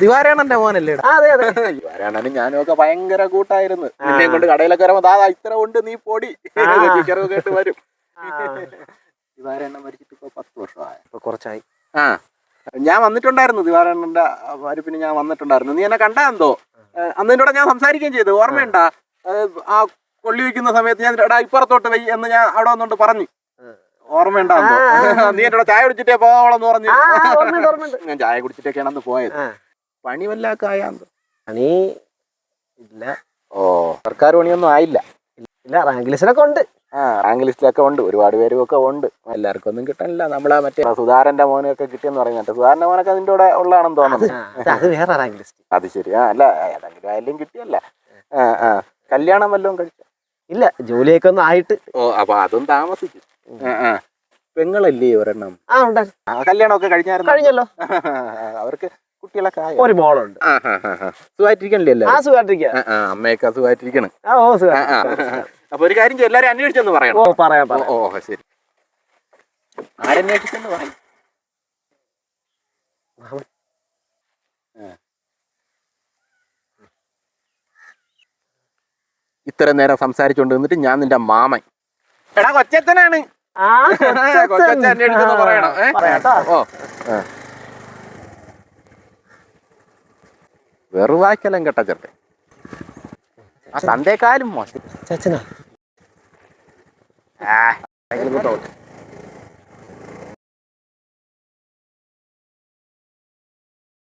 ദിവാരാണന്റെ മോനല്ലേ? അതെ അതെ. ദിവാരാണനും ഞാനും ഒക്കെ ഭയങ്കര കൂട്ടായിരുന്നു. നിന്നെ കൊണ്ട് കടയിലൊക്കെ വരുമ്പോ ദാ ഇത്ര ഉണ്ട് നീ പൊടി കേട്ട് വരും. ദിവാരാണൻ മരിച്ചിട്ട് ഇപ്പൊ 10 വർഷമായി. ഇപ്പൊ കുറച്ചായി. ഞാൻ വന്നിട്ടുണ്ടായിരുന്നു ദിവാരാണന്റെ മരിപ്പിന് ഞാൻ വന്നിട്ടുണ്ടായിരുന്നു. നീ എന്നെ കണ്ടാ എന്തോ? അന്ന് എന്നോട് ഞാൻ സംസാരിക്കുകയും ചെയ്തു, ഓർമ്മയുണ്ടാ? ആ കൊള്ളി വയ്ക്കുന്ന സമയത്ത് ഞാൻ ഇപ്പുറത്തോട്ട് വൈ എന്ന് ഞാൻ അവിടെ വന്നോണ്ട് പറഞ്ഞു, ഓർമ്മയുണ്ടാകുമ്പോ? നീ എന്നോട് ചായ കുടിച്ചിട്ടേ പോവാളെന്ന് പറഞ്ഞു. ഞാൻ ചായ കുടിച്ചിട്ടൊക്കെയാണ് അന്ന് പോയത്. പണി വല്ലാക്കായാന്തോ? പണി ഇല്ല. ഓ, സർക്കാർ പണിയൊന്നും ആയില്ല? ഇല്ല, റാങ്ക് ലിസ്റ്റിലൊക്കെ ഉണ്ട്. റാങ്ക് ലിസ്റ്റിലൊക്കെ ഉണ്ട്, ഒരുപാട് പേരും ഒക്കെ ഉണ്ട്. എല്ലാവർക്കും ഒന്നും കിട്ടാനില്ല. നമ്മളെ മറ്റേ സുധാരന്റെ മോനൊക്കെ കിട്ടിയെന്ന് പറയുന്നുണ്ട്. സുധാരന്റെ മോനൊക്കെ അതിന്റെ കൂടെ ഉള്ളതാണെന്ന് തോന്നുന്നു. അത് വേറെ റാങ്ക് ലിസ്റ്റ്. അത് ശരി. അല്ല, ഏതെങ്കിലും ആയാലും കിട്ടിയല്ല. കല്യാണം വല്ലതും കഴിച്ച? ഇല്ല, ജോലിയൊക്കെ ഒന്ന് ആയിട്ട്. ഓ, അപ്പൊ അതും താമസിച്ചു. പെങ്ങളല്ലേ ഒരെണ്ണം? കല്യാണമൊക്കെ കഴിഞ്ഞല്ലോ. അവർക്ക് കുട്ടികളൊക്കെ ആയോ? ഒരു മോളുണ്ട്. സുഖമായിട്ടിരിക്കണല്ലേ? അമ്മയൊക്കെ സുഖമായിട്ടിരിക്കണം. അപ്പൊ ഒരു കാര്യം എല്ലാരും അന്വേഷിച്ചെന്ന് പറയണം. ഓ ശരി. ആരന്വേഷിച്ചെന്ന് പറയും? ഇത്ര നേരം സംസാരിച്ചോണ്ട് നിന്നിട്ട് ഞാൻ നിന്റെ മാമൻ. എടാ കൊച്ചച്ഛനാണ്. കൊച്ചച്ഛൻ അന്വേഷിച്ചെന്ന് പറയണം. ഓ, വെറുവാക്കലം കേട്ട ചെറുക്കൻ. ആ തന്തേക്കാലും മോശം.